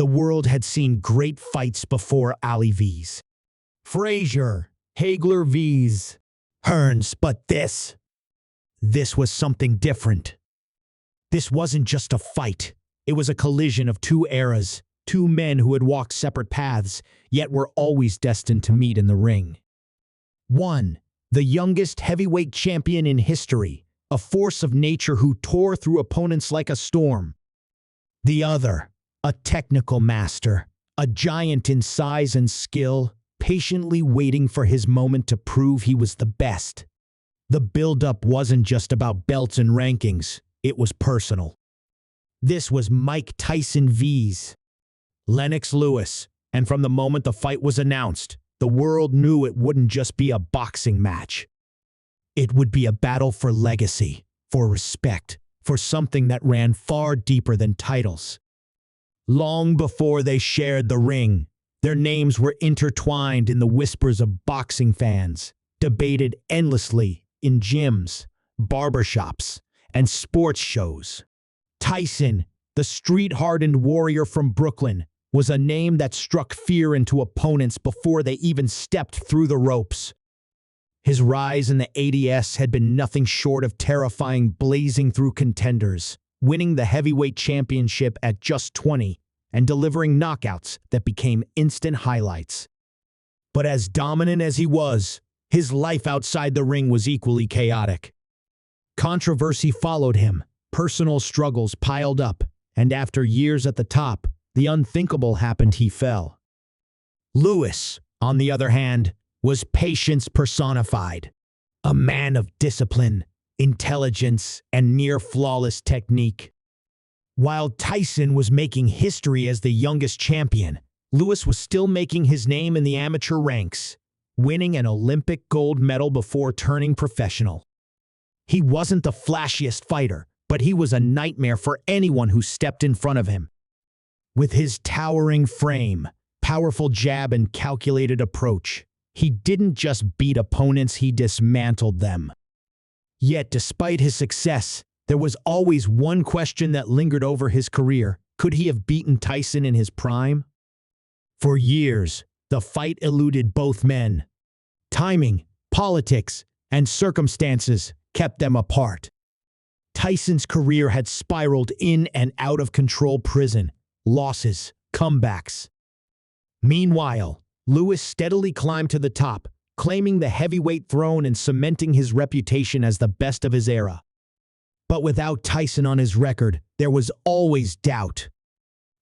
The world had seen great fights before Ali vs. Frazier, Hagler vs. Hearns, but this was something different. This wasn't just a fight. It was a collision of two eras, two men who had walked separate paths, yet were always destined to meet in the ring. One, the youngest heavyweight champion in history, a force of nature who tore through opponents like a storm. The other, a technical master, a giant in size and skill, patiently waiting for his moment to prove he was the best. The build-up wasn't just about belts and rankings, it was personal. This was Mike Tyson vs. Lennox Lewis, and from the moment the fight was announced, the world knew it wouldn't just be a boxing match. It would be a battle for legacy, for respect, for something that ran far deeper than titles. Long before they shared the ring, their names were intertwined in the whispers of boxing fans, debated endlessly in gyms, barbershops, and sports shows. Tyson, the street-hardened warrior from Brooklyn, was a name that struck fear into opponents before they even stepped through the ropes. His rise in the ADS had been nothing short of terrifying, blazing through contenders, winning the heavyweight championship at just 20 and delivering knockouts that became instant highlights. But as dominant as he was, his life outside the ring was equally chaotic. Controversy followed him, personal struggles piled up, and after years at the top, the unthinkable happened. He fell. Lewis, on the other hand, was patience personified. A man of discipline, intelligence, and near-flawless technique. While Tyson was making history as the youngest champion, Lewis was still making his name in the amateur ranks, winning an Olympic gold medal before turning professional. He wasn't the flashiest fighter, but he was a nightmare for anyone who stepped in front of him. With his towering frame, powerful jab, and calculated approach, he didn't just beat opponents, he dismantled them. Yet, despite his success, there was always one question that lingered over his career. Could he have beaten Tyson in his prime? For years, the fight eluded both men. Timing, politics, and circumstances kept them apart. Tyson's career had spiraled in and out of control prison, losses, comebacks. Meanwhile, Lewis steadily climbed to the top, claiming the heavyweight throne and cementing his reputation as the best of his era. But without Tyson on his record, there was always doubt.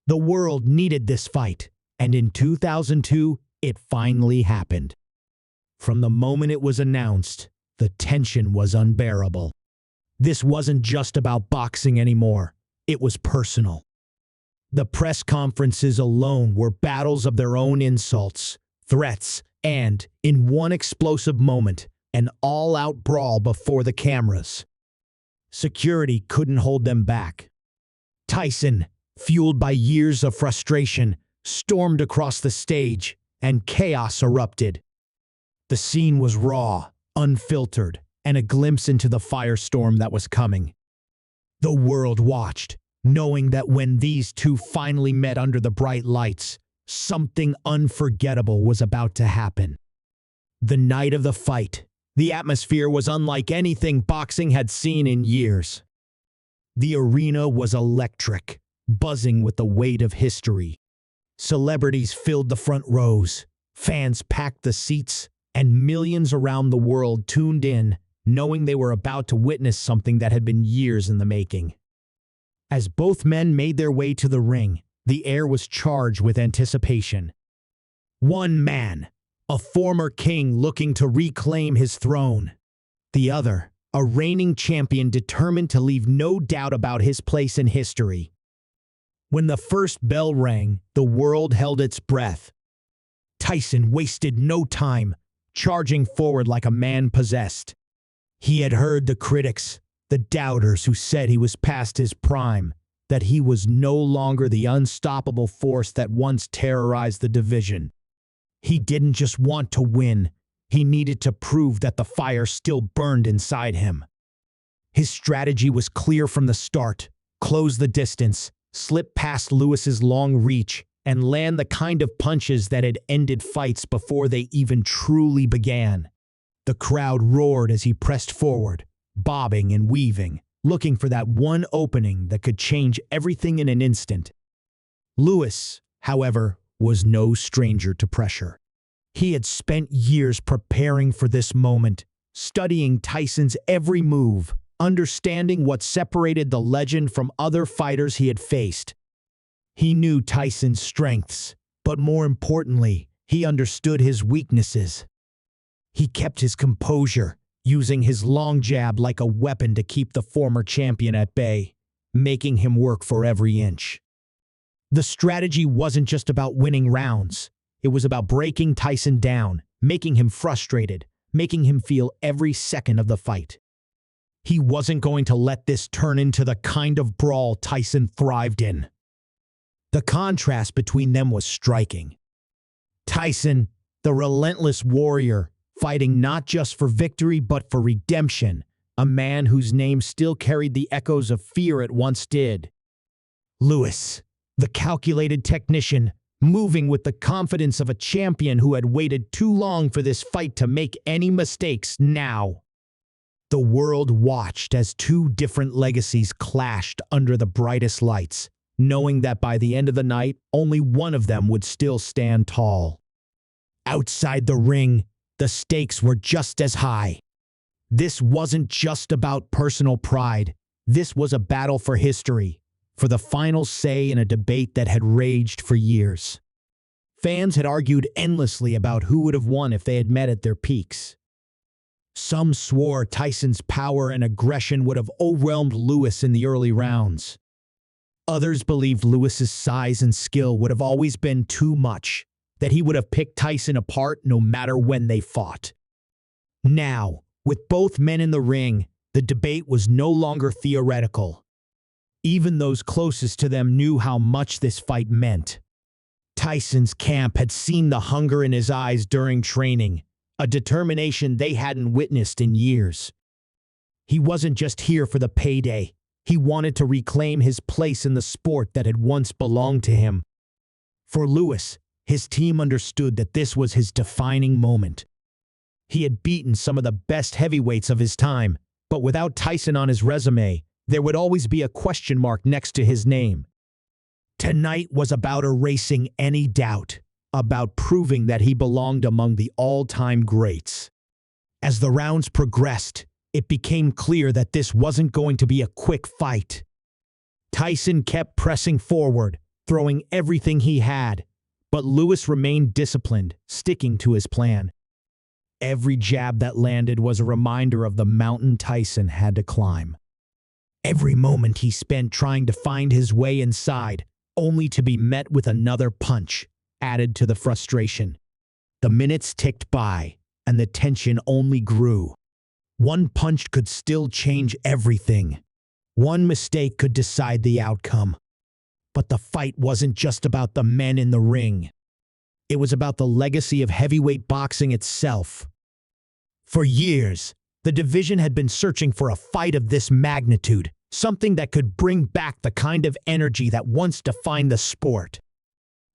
The world needed this fight, and in 2002, it finally happened. From the moment it was announced, the tension was unbearable. This wasn't just about boxing anymore, it was personal. The press conferences alone were battles of their own, insults, threats, and, in one explosive moment, an all-out brawl before the cameras. Security couldn't hold them back. Tyson, fueled by years of frustration, stormed across the stage, and chaos erupted. The scene was raw, unfiltered, and a glimpse into the firestorm that was coming. The world watched, knowing that when these two finally met under the bright lights, something unforgettable was about to happen. The night of the fight, the atmosphere was unlike anything boxing had seen in years. The arena was electric, buzzing with the weight of history. Celebrities filled the front rows, fans packed the seats, and millions around the world tuned in, knowing they were about to witness something that had been years in the making. As both men made their way to the ring, the air was charged with anticipation. One man, a former king looking to reclaim his throne. The other, a reigning champion determined to leave no doubt about his place in history. When the first bell rang, the world held its breath. Tyson wasted no time, charging forward like a man possessed. He had heard the critics, the doubters who said he was past his prime, that he was no longer the unstoppable force that once terrorized the division. He didn't just want to win, he needed to prove that the fire still burned inside him. His strategy was clear from the start: close the distance, slip past Lewis's long reach, and land the kind of punches that had ended fights before they even truly began. The crowd roared as he pressed forward, bobbing and weaving, looking for that one opening that could change everything in an instant. Lewis, however, was no stranger to pressure. He had spent years preparing for this moment, studying Tyson's every move, understanding what separated the legend from other fighters he had faced. He knew Tyson's strengths, but more importantly, he understood his weaknesses. He kept his composure, using his long jab like a weapon to keep the former champion at bay, making him work for every inch. The strategy wasn't just about winning rounds. It was about breaking Tyson down, making him frustrated, making him feel every second of the fight. He wasn't going to let this turn into the kind of brawl Tyson thrived in. The contrast between them was striking. Tyson, the relentless warrior, fighting not just for victory but for redemption, a man whose name still carried the echoes of fear it once did. Lewis, the calculated technician, moving with the confidence of a champion who had waited too long for this fight to make any mistakes now. The world watched as two different legacies clashed under the brightest lights, knowing that by the end of the night, only one of them would still stand tall. Outside the ring, the stakes were just as high. This wasn't just about personal pride. This was a battle for history, for the final say in a debate that had raged for years. Fans had argued endlessly about who would have won if they had met at their peaks. Some swore Tyson's power and aggression would have overwhelmed Lewis in the early rounds. Others believed Lewis's size and skill would have always been too much, that he would have picked Tyson apart no matter when they fought. Now, with both men in the ring, the debate was no longer theoretical. Even those closest to them knew how much this fight meant. Tyson's camp had seen the hunger in his eyes during training, a determination they hadn't witnessed in years. He wasn't just here for the payday. He wanted to reclaim his place in the sport that had once belonged to him. For Lewis, his team understood that this was his defining moment. He had beaten some of the best heavyweights of his time, but without Tyson on his resume, there would always be a question mark next to his name. Tonight was about erasing any doubt, about proving that he belonged among the all-time greats. As the rounds progressed, it became clear that this wasn't going to be a quick fight. Tyson kept pressing forward, throwing everything he had, but Lewis remained disciplined, sticking to his plan. Every jab that landed was a reminder of the mountain Tyson had to climb. Every moment he spent trying to find his way inside, only to be met with another punch, added to the frustration. The minutes ticked by, and the tension only grew. One punch could still change everything. One mistake could decide the outcome. But the fight wasn't just about the men in the ring. It was about the legacy of heavyweight boxing itself. For years, the division had been searching for a fight of this magnitude, something that could bring back the kind of energy that once defined the sport.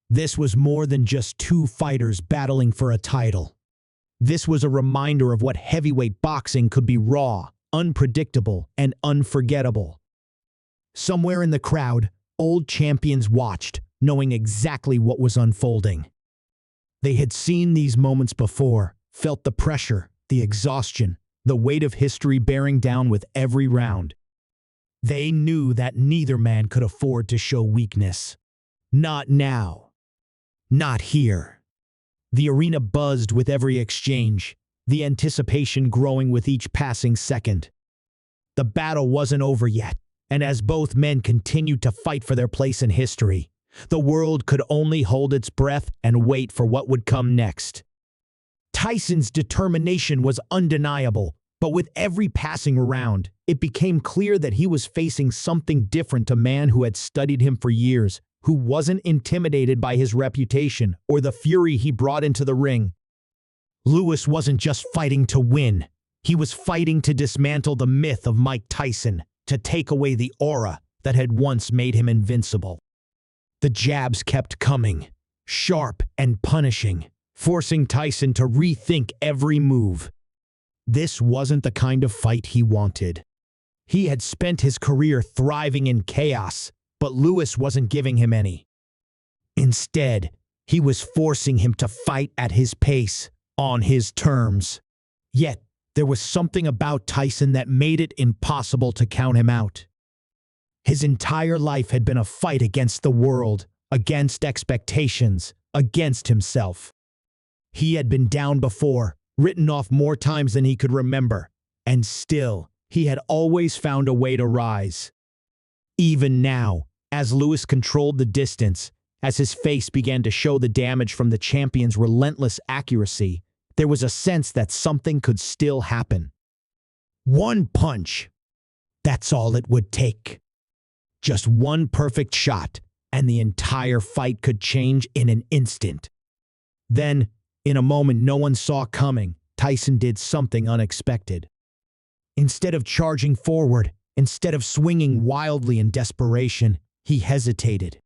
This was more than just two fighters battling for a title. This was a reminder of what heavyweight boxing could be: raw, unpredictable, and unforgettable. Somewhere in the crowd, old champions watched, knowing exactly what was unfolding. They had seen these moments before, felt the pressure, the exhaustion, the weight of history bearing down with every round. They knew that neither man could afford to show weakness. Not now. Not here. The arena buzzed with every exchange, the anticipation growing with each passing second. The battle wasn't over yet, and as both men continued to fight for their place in history, the world could only hold its breath and wait for what would come next. Tyson's determination was undeniable, but with every passing round, it became clear that he was facing something different: a man who had studied him for years, who wasn't intimidated by his reputation or the fury he brought into the ring. Lewis wasn't just fighting to win. He was fighting to dismantle the myth of Mike Tyson, to take away the aura, that had once made him invincible. The jabs kept coming, sharp and punishing, forcing Tyson to rethink every move. This wasn't the kind of fight he wanted. He had spent his career thriving in chaos, but Lewis wasn't giving him any. Instead, he was forcing him to fight at his pace, on his terms. Yet, there was something about Tyson that made it impossible to count him out. His entire life had been a fight against the world, against expectations, against himself. He had been down before, written off more times than he could remember, and still, he had always found a way to rise. Even now, as Lewis controlled the distance, as his face began to show the damage from the champion's relentless accuracy, there was a sense that something could still happen. One punch. That's all it would take. Just one perfect shot, and the entire fight could change in an instant. Then, in a moment no one saw coming, Tyson did something unexpected. Instead of charging forward, instead of swinging wildly in desperation, he hesitated.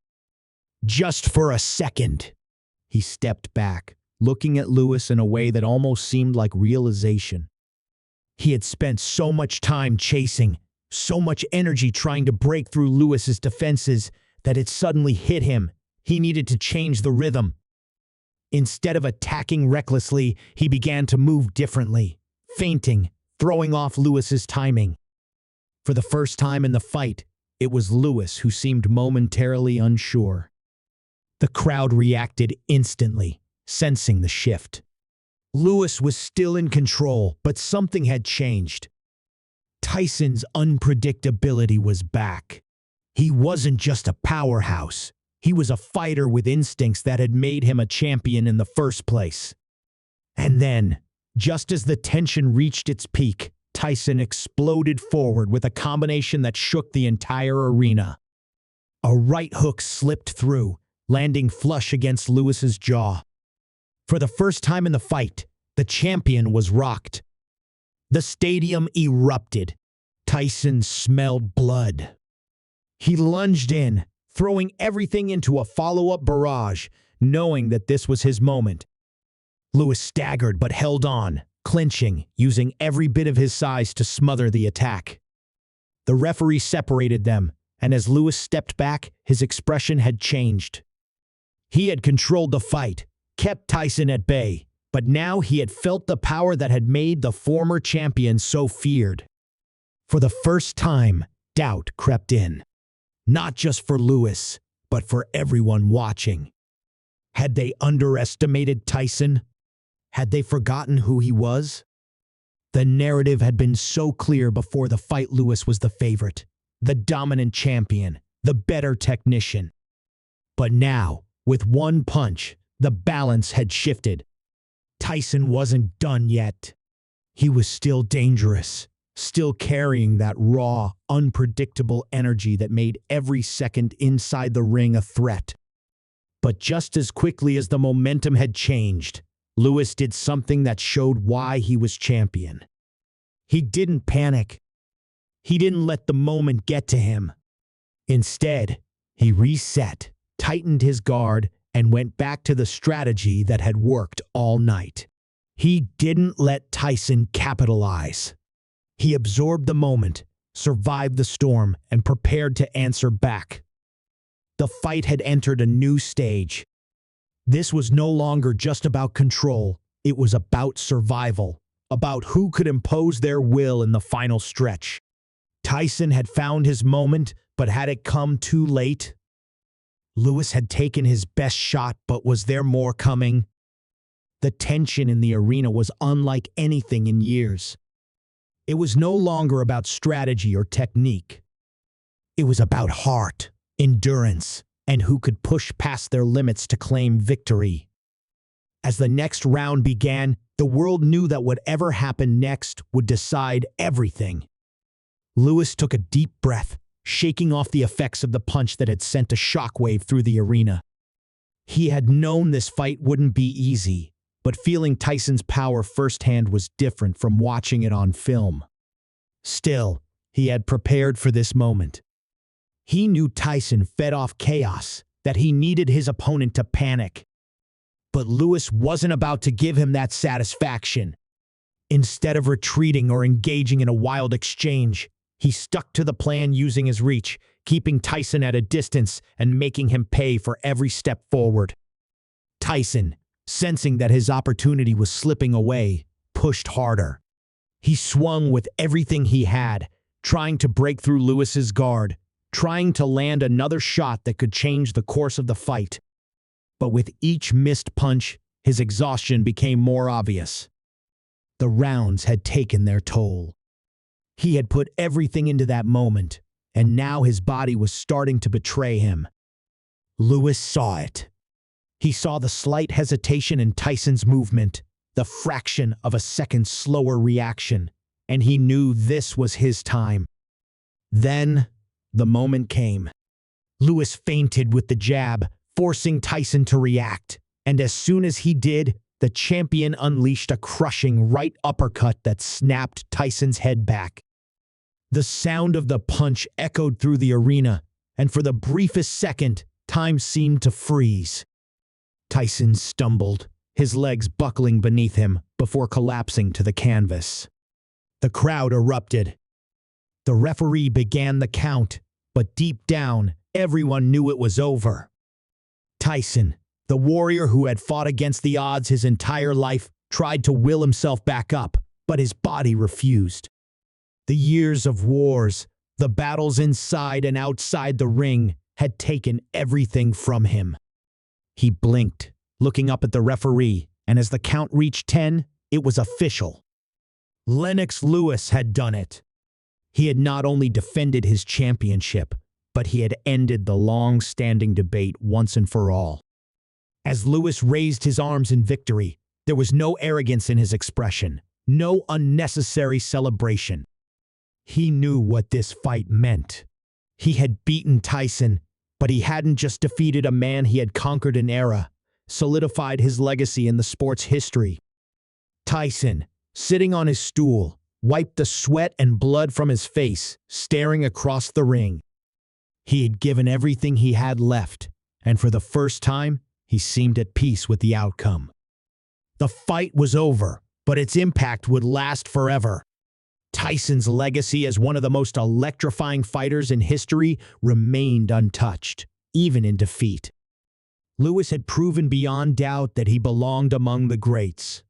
Just for a second. He stepped back, looking at Lewis in a way that almost seemed like realization. He had spent so much time chasing, so much energy trying to break through Lewis's defenses, that it suddenly hit him. He needed to change the rhythm. Instead of attacking recklessly, he began to move differently, feinting, throwing off Lewis's timing. For the first time in the fight, it was Lewis who seemed momentarily unsure. The crowd reacted instantly, sensing the shift. Lewis was still in control, but something had changed. Tyson's unpredictability was back. He wasn't just a powerhouse. He was a fighter with instincts that had made him a champion in the first place. And then, just as the tension reached its peak, Tyson exploded forward with a combination that shook the entire arena. A right hook slipped through, landing flush against Lewis's jaw. For the first time in the fight, the champion was rocked. The stadium erupted. Tyson smelled blood. He lunged in, throwing everything into a follow-up barrage, knowing that this was his moment. Lewis staggered but held on, clinching, using every bit of his size to smother the attack. The referee separated them, and as Lewis stepped back, his expression had changed. He had controlled the fight, kept Tyson at bay, but now he had felt the power that had made the former champion so feared. For the first time, doubt crept in. Not just for Lewis, but for everyone watching. Had they underestimated Tyson? Had they forgotten who he was? The narrative had been so clear before the fight. Lewis was the favorite, the dominant champion, the better technician. But now, with one punch, the balance had shifted. Tyson wasn't done yet. He was still dangerous, still carrying that raw, unpredictable energy that made every second inside the ring a threat. But just as quickly as the momentum had changed, Lewis did something that showed why he was champion. He didn't panic. He didn't let the moment get to him. Instead, he reset, tightened his guard, and went back to the strategy that had worked all night. He didn't let Tyson capitalize. He absorbed the moment, survived the storm, and prepared to answer back. The fight had entered a new stage. This was no longer just about control. It was about survival, about who could impose their will in the final stretch. Tyson had found his moment, but had it come too late? Lewis had taken his best shot, but was there more coming? The tension in the arena was unlike anything in years. It was no longer about strategy or technique. It was about heart, endurance, and who could push past their limits to claim victory. As the next round began, the world knew that whatever happened next would decide everything. Lewis took a deep breath, shaking off the effects of the punch that had sent a shockwave through the arena. He had known this fight wouldn't be easy, but feeling Tyson's power firsthand was different from watching it on film. Still, he had prepared for this moment. He knew Tyson fed off chaos, that he needed his opponent to panic. But Lewis wasn't about to give him that satisfaction. Instead of retreating or engaging in a wild exchange, he stuck to the plan using his reach, keeping Tyson at a distance and making him pay for every step forward. Tyson, sensing that his opportunity was slipping away, pushed harder. He swung with everything he had, trying to break through Lewis's guard, trying to land another shot that could change the course of the fight. But with each missed punch, his exhaustion became more obvious. The rounds had taken their toll. He had put everything into that moment, and now his body was starting to betray him. Lewis saw it. He saw the slight hesitation in Tyson's movement, the fraction of a second slower reaction, and he knew this was his time. Then, the moment came. Lewis feinted with the jab, forcing Tyson to react, and as soon as he did, the champion unleashed a crushing right uppercut that snapped Tyson's head back. The sound of the punch echoed through the arena, and for the briefest second, time seemed to freeze. Tyson stumbled, his legs buckling beneath him before collapsing to the canvas. The crowd erupted. The referee began the count, but deep down, everyone knew it was over. Tyson, the warrior who had fought against the odds his entire life, tried to will himself back up, but his body refused. The years of wars, the battles inside and outside the ring, had taken everything from him. He blinked, looking up at the referee, and as the count reached 10, it was official. Lennox Lewis had done it. He had not only defended his championship, but he had ended the long-standing debate once and for all. As Lewis raised his arms in victory, there was no arrogance in his expression, no unnecessary celebration. He knew what this fight meant. He had beaten Tyson, but he hadn't just defeated a man. He had conquered an era, solidified his legacy in the sport's history. Tyson, sitting on his stool, wiped the sweat and blood from his face, staring across the ring. He had given everything he had left, and for the first time, he seemed at peace with the outcome. The fight was over, but its impact would last forever. Tyson's legacy as one of the most electrifying fighters in history remained untouched, even in defeat. Lewis had proven beyond doubt that he belonged among the greats.